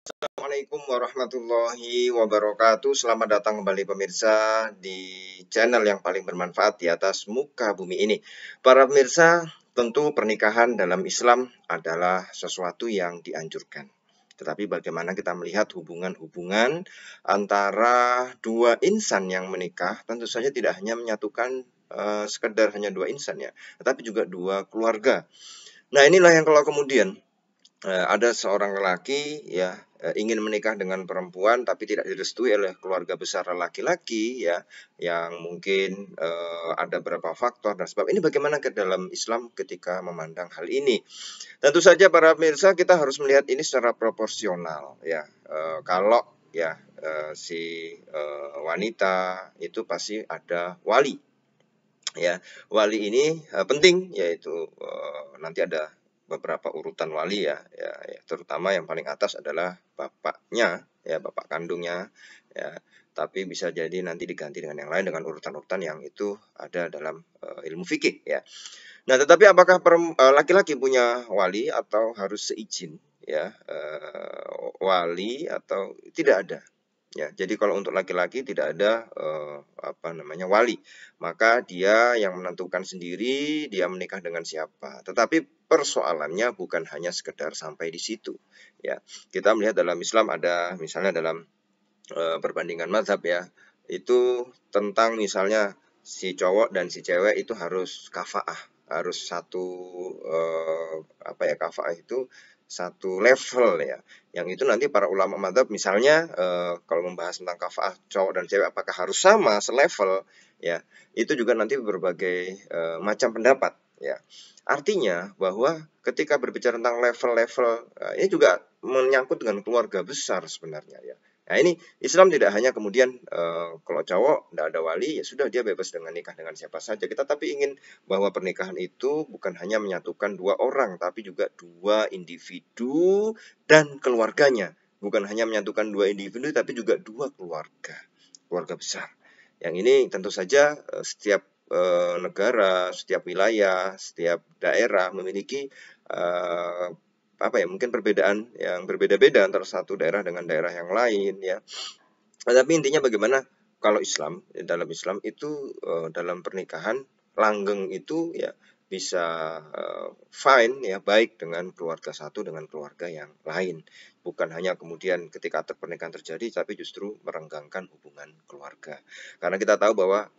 Assalamualaikum warahmatullahi wabarakatuh. Selamat datang kembali pemirsa di channel yang paling bermanfaat di atas muka bumi ini. Para pemirsa, tentu pernikahan dalam Islam adalah sesuatu yang dianjurkan. Tetapi bagaimana kita melihat hubungan-hubungan antara dua insan yang menikah, tentu saja tidak hanya menyatukan sekedar hanya dua insan ya, tetapi juga dua keluarga. Nah, inilah yang kalau kemudian ada seorang lelaki ya ingin menikah dengan perempuan tapi tidak direstui oleh keluarga besar laki-laki ya, yang mungkin ada beberapa faktor dan sebab ini bagaimana ke dalam Islam ketika memandang hal ini. Tentu saja para pemirsa kita harus melihat ini secara proporsional ya. Kalau ya si wanita itu pasti ada wali ya. Wali ini penting, yaitu nanti ada beberapa urutan wali ya, terutama yang paling atas adalah bapaknya ya, bapak kandungnya ya, tapi bisa jadi nanti diganti dengan yang lain dengan urutan-urutan yang itu ada dalam ilmu fikih ya. Nah, tetapi apakah laki-laki punya wali atau harus seizin ya wali atau tidak ada? Ya, jadi kalau untuk laki-laki tidak ada wali, maka dia yang menentukan sendiri dia menikah dengan siapa. Tetapi persoalannya bukan hanya sekedar sampai di situ. Ya, kita melihat dalam Islam ada misalnya dalam perbandingan mazhab ya, itu tentang misalnya si cowok dan si cewek itu harus kafaah, harus satu kafaah itu satu level ya, yang itu nanti para ulama madzhab misalnya kalau membahas tentang kafaah cowok dan cewek apakah harus sama selevel ya, itu juga nanti berbagai macam pendapat ya. Artinya bahwa ketika berbicara tentang level-level ini juga menyangkut dengan keluarga besar sebenarnya ya. Nah, ini Islam tidak hanya kemudian kalau cowok tidak ada wali ya sudah dia bebas dengan nikah dengan siapa saja. Kita tapi ingin bahwa pernikahan itu bukan hanya menyatukan dua orang, tapi juga dua individu dan keluarganya. Bukan hanya menyatukan dua individu, tapi juga dua keluarga besar. Yang ini tentu saja setiap negara, setiap wilayah, setiap daerah memiliki mungkin perbedaan yang berbeda-beda antara satu daerah dengan daerah yang lain ya. Tapi intinya bagaimana kalau dalam Islam itu dalam pernikahan langgeng itu ya bisa fine ya, baik dengan keluarga satu dengan keluarga yang lain. Bukan hanya kemudian ketika pernikahan terjadi tapi justru merenggangkan hubungan keluarga. Karena kita tahu bahwa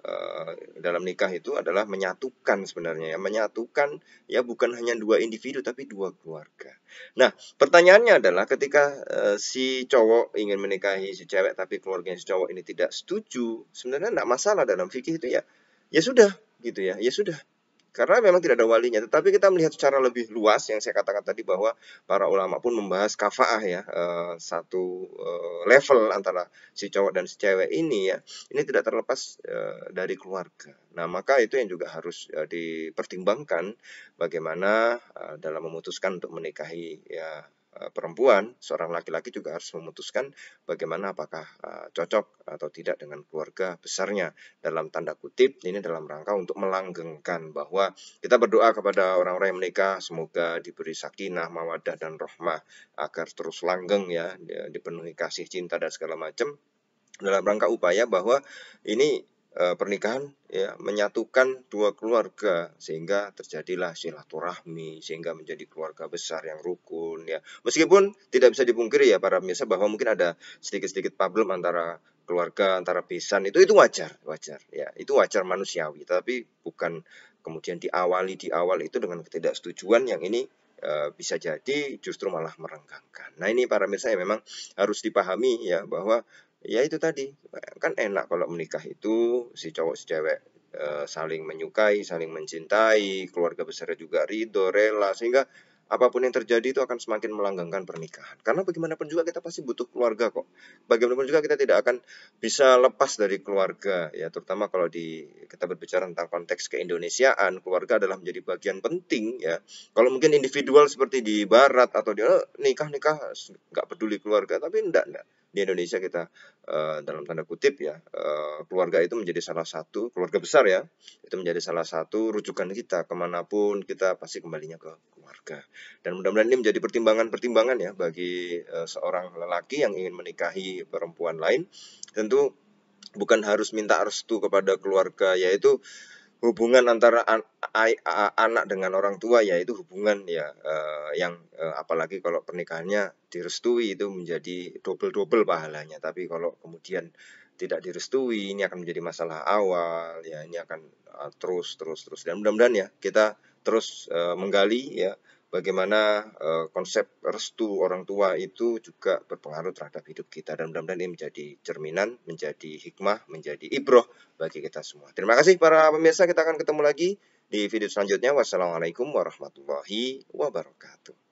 dalam nikah itu adalah menyatukan sebenarnya ya, menyatukan ya bukan hanya dua individu tapi dua keluarga. Nah, pertanyaannya adalah ketika si cowok ingin menikahi si cewek tapi keluarganya si cowok ini tidak setuju, sebenarnya tidak masalah dalam fikih itu ya. Ya sudah gitu ya, ya sudah. Karena memang tidak ada walinya, tetapi kita melihat secara lebih luas yang saya katakan tadi bahwa para ulama pun membahas kafaah ya, satu level antara si cowok dan si cewek ini ya, ini tidak terlepas dari keluarga. Nah, maka itu yang juga harus dipertimbangkan bagaimana dalam memutuskan untuk menikahi ya perempuan, seorang laki-laki juga harus memutuskan bagaimana apakah cocok atau tidak dengan keluarga besarnya. Dalam tanda kutip, ini dalam rangka untuk melanggengkan bahwa kita berdoa kepada orang-orang yang menikah, semoga diberi sakinah, mawaddah, dan rahmah, agar terus langgeng ya, dipenuhi kasih, cinta, dan segala macam. Dalam rangka upaya bahwa ini pernikahan ya menyatukan dua keluarga sehingga terjadilah silaturahmi, sehingga menjadi keluarga besar yang rukun ya. Meskipun tidak bisa dipungkiri ya para pemirsa bahwa mungkin ada sedikit-sedikit problem antara keluarga, antara besan, itu wajar ya, itu wajar manusiawi, tapi bukan kemudian di awal itu dengan ketidaksetujuan yang ini bisa jadi justru malah merenggangkan. Nah, ini para pemirsa yang memang harus dipahami ya, bahwa ya itu tadi, kan enak kalau menikah itu si cowok si cewek saling menyukai, saling mencintai, keluarga besarnya juga ridho, rela, sehingga apapun yang terjadi itu akan semakin melanggengkan pernikahan. Karena bagaimanapun juga kita pasti butuh keluarga kok. Bagaimanapun juga kita tidak akan bisa lepas dari keluarga ya, terutama kalau kita berbicara tentang konteks keindonesiaan, keluarga adalah menjadi bagian penting ya. Kalau mungkin individual seperti di barat atau di nikah nggak peduli keluarga, tapi enggak. di Indonesia kita dalam tanda kutip ya, keluarga itu menjadi salah satu, keluarga besar ya, itu menjadi salah satu rujukan kita kemanapun kita pasti kembalinya ke keluarga. Dan mudah-mudahan ini menjadi pertimbangan-pertimbangan ya bagi seorang lelaki yang ingin menikahi perempuan lain. Tentu bukan harus minta restu kepada keluarga, yaitu hubungan antara anak dengan orang tua, yaitu hubungan ya yang apalagi kalau pernikahannya direstui itu menjadi double pahalanya. Tapi kalau kemudian tidak direstui, ini akan menjadi masalah awal ya, ini akan terus dan mudah-mudahan ya kita terus menggali ya bagaimana konsep restu orang tua itu juga berpengaruh terhadap hidup kita, dan mudah-mudahan ini menjadi cerminan, menjadi hikmah, menjadi ibroh bagi kita semua. Terima kasih para pemirsa, kita akan ketemu lagi di video selanjutnya. Wassalamualaikum warahmatullahi wabarakatuh.